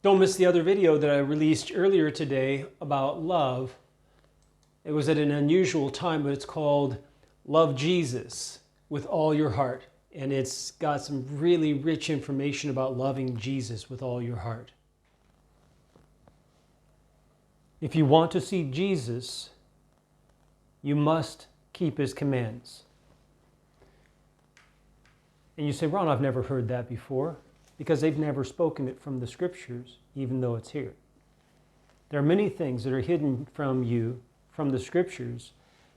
Don't miss the other video that I released earlier today about love. It was at an unusual time, but it's called Love Jesus with All Your Heart. And it's got some really rich information about loving Jesus with all your heart. If you want to see Jesus, you must keep his commands. And you say, Ron, I've never heard that before, because they've never spoken it from the scriptures, even though it's here. There are many things that are hidden from you from the scriptures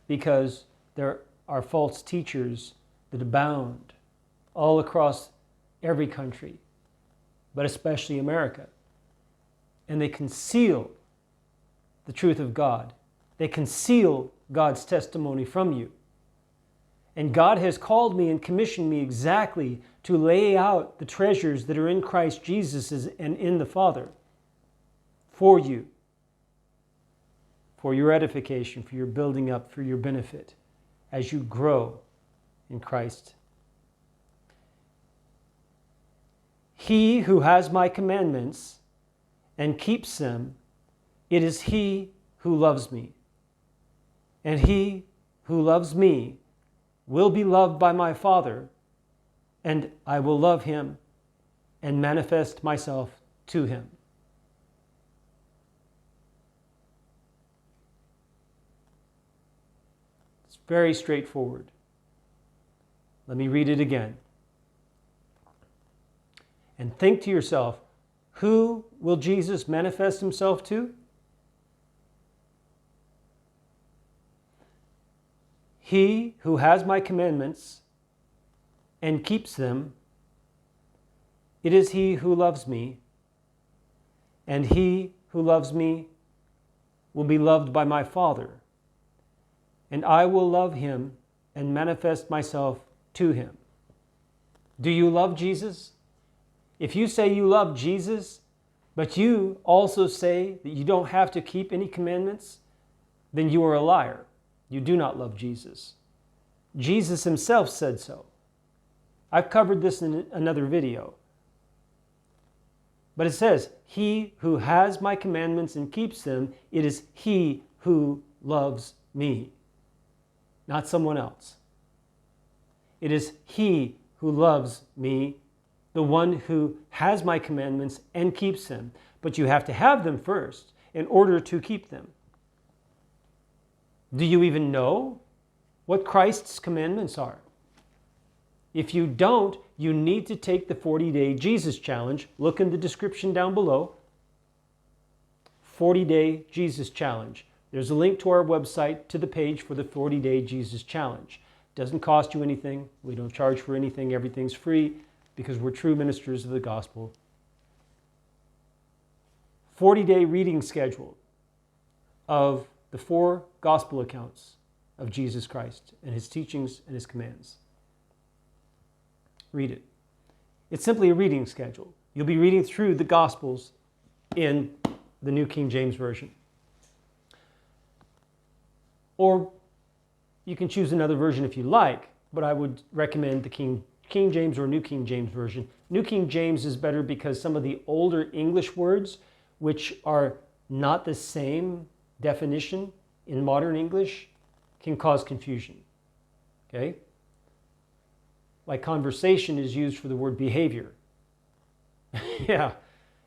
because there are false teachers that abound all across every country, but especially America. And they conceal the truth of God. They conceal God's testimony from you. And God has called me and commissioned me exactly to lay out the treasures that are in Christ Jesus and in the Father for you, for your edification, for your building up, for your benefit as you grow in Christ. He who has my commandments and keeps them, it is he who loves me. And he who loves me will be loved by my Father, and I will love him and manifest myself to him. It's very straightforward. Let me read it again. And think to yourself, who will Jesus manifest himself to? He who has my commandments and keeps them, it is he who loves me, and he who loves me will be loved by my Father, and I will love him and manifest myself to him. Do you love Jesus? If you say you love Jesus, but you also say that you don't have to keep any commandments, then you are a liar. You do not love Jesus. Jesus himself said so. I've covered this in another video. But it says, he who has my commandments and keeps them, it is he who loves me, not someone else. It is he who loves me, the one who has my commandments and keeps them. But you have to have them first in order to keep them. Do you even know what Christ's commandments are? If you don't, you need to take the 40-day Jesus challenge. Look in the description down below. 40-day Jesus challenge. There's a link to our website to the page for the 40-day Jesus challenge. Doesn't cost you anything. We don't charge for anything. Everything's free because we're true ministers of the gospel. 40-day reading schedule of the 4 gospel accounts of Jesus Christ and his teachings and his commands. Read it. It's simply a reading schedule. You'll be reading through the Gospels in the New King James Version. Or you can choose another version if you like, but I would recommend the King James or New King James Version. New King James is better because some of the older English words, which are not the same definition in modern English, can cause confusion. Okay? Like conversation is used for the word behavior. Yeah,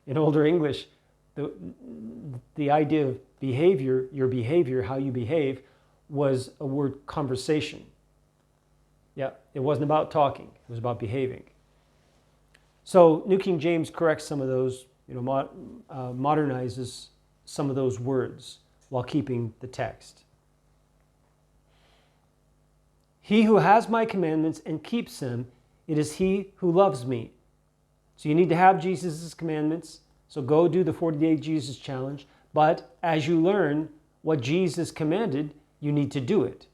in older English, the idea of behavior, your behavior, how you behave, was a word conversation. Yeah, it wasn't about talking, it was about behaving. So New King James corrects some of those, modernizes some of those words while keeping the text. He who has my commandments and keeps them, it is he who loves me. So you need to have Jesus' commandments. So go do the 40-day Jesus challenge. But as you learn what Jesus commanded, you need to do it.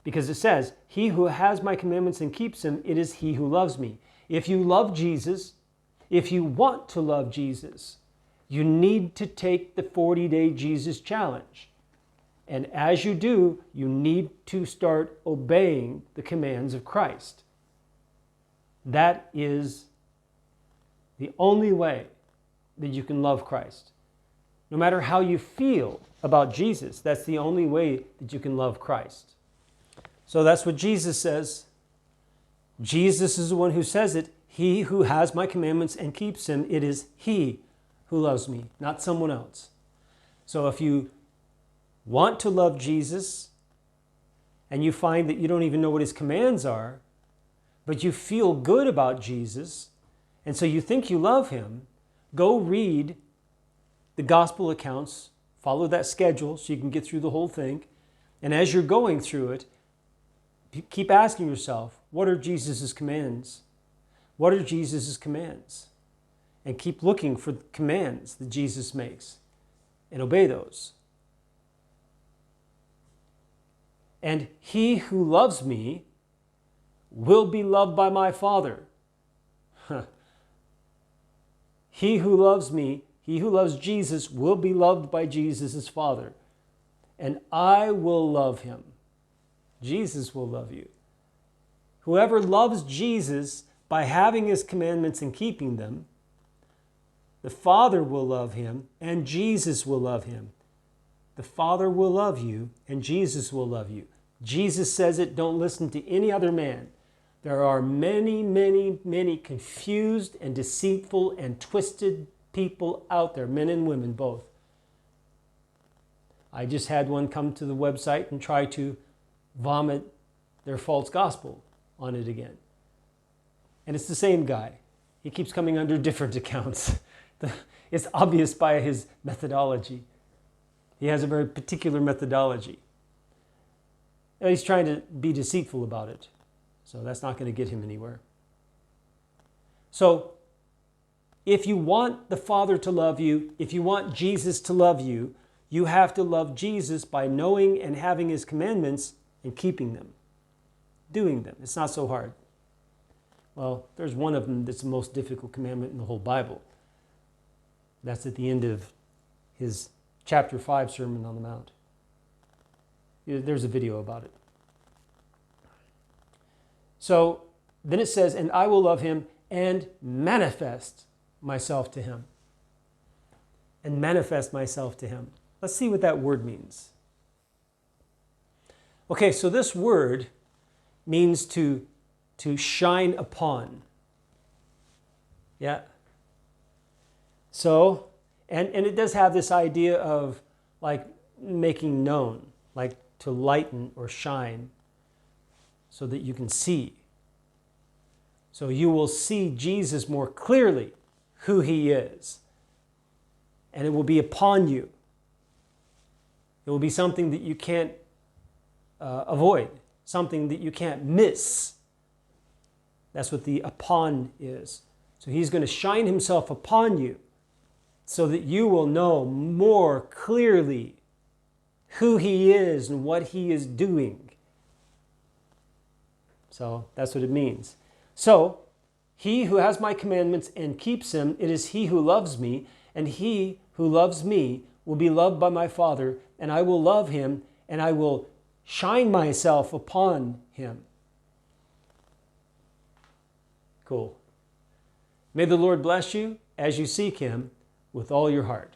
Because it says, he who has my commandments and keeps them, it is he who loves me. If you love Jesus, if you want to love Jesus, you need to take the 40-day Jesus challenge. And as you do, you need to start obeying the commands of Christ. That is the only way that you can love Christ. No matter how you feel about Jesus, that's the only way that you can love Christ. So that's what Jesus says. Jesus is the one who says it. He who has my commandments and keeps them, it is he who loves me, not someone else. So if you want to love Jesus and you find that you don't even know what his commands are, but you feel good about Jesus, and so you think you love him, go read the gospel accounts, follow that schedule so you can get through the whole thing. And as you're going through it, keep asking yourself, what are Jesus' commands? What are Jesus' commands? And keep looking for the commands that Jesus makes and obey those. And he who loves me will be loved by my Father. He who loves me, he who loves Jesus will be loved by Jesus' Father. And I will love him. Jesus will love you. Whoever loves Jesus by having his commandments and keeping them, the Father will love him and Jesus will love him. The Father will love you and Jesus will love you. Jesus says it, don't listen to any other man. There are many, many, many confused and deceitful and twisted people out there, men and women both. I just had one come to the website and try to vomit their false gospel on it again. And it's the same guy. He keeps coming under different accounts. It's obvious by his methodology. He has a very particular methodology. And he's trying to be deceitful about it. So that's not going to get him anywhere. So if you want the Father to love you, if you want Jesus to love you, you have to love Jesus by knowing and having his commandments and keeping them, doing them. It's not so hard. Well, there's one of them that's the most difficult commandment in the whole Bible. That's at the end of his chapter 5 Sermon on the Mount. There's a video about it. So then it says, and I will love him and manifest myself to him. And manifest myself to him. Let's see what that word means. Okay, so this word means to shine upon. Yeah. So, and it does have this idea of like making known, like to lighten or shine so that you can see. So you will see Jesus more clearly, who he is. And it will be upon you. It will be something that you can't avoid, something that you can't miss. That's what the upon is. So he's going to shine himself upon you so that you will know more clearly who he is and what he is doing. So that's what it means. So he who has my commandments and keeps them, it is he who loves me, and he who loves me will be loved by my Father, and I will love him, and I will shine myself upon him. Cool. May the Lord bless you as you seek him with all your heart.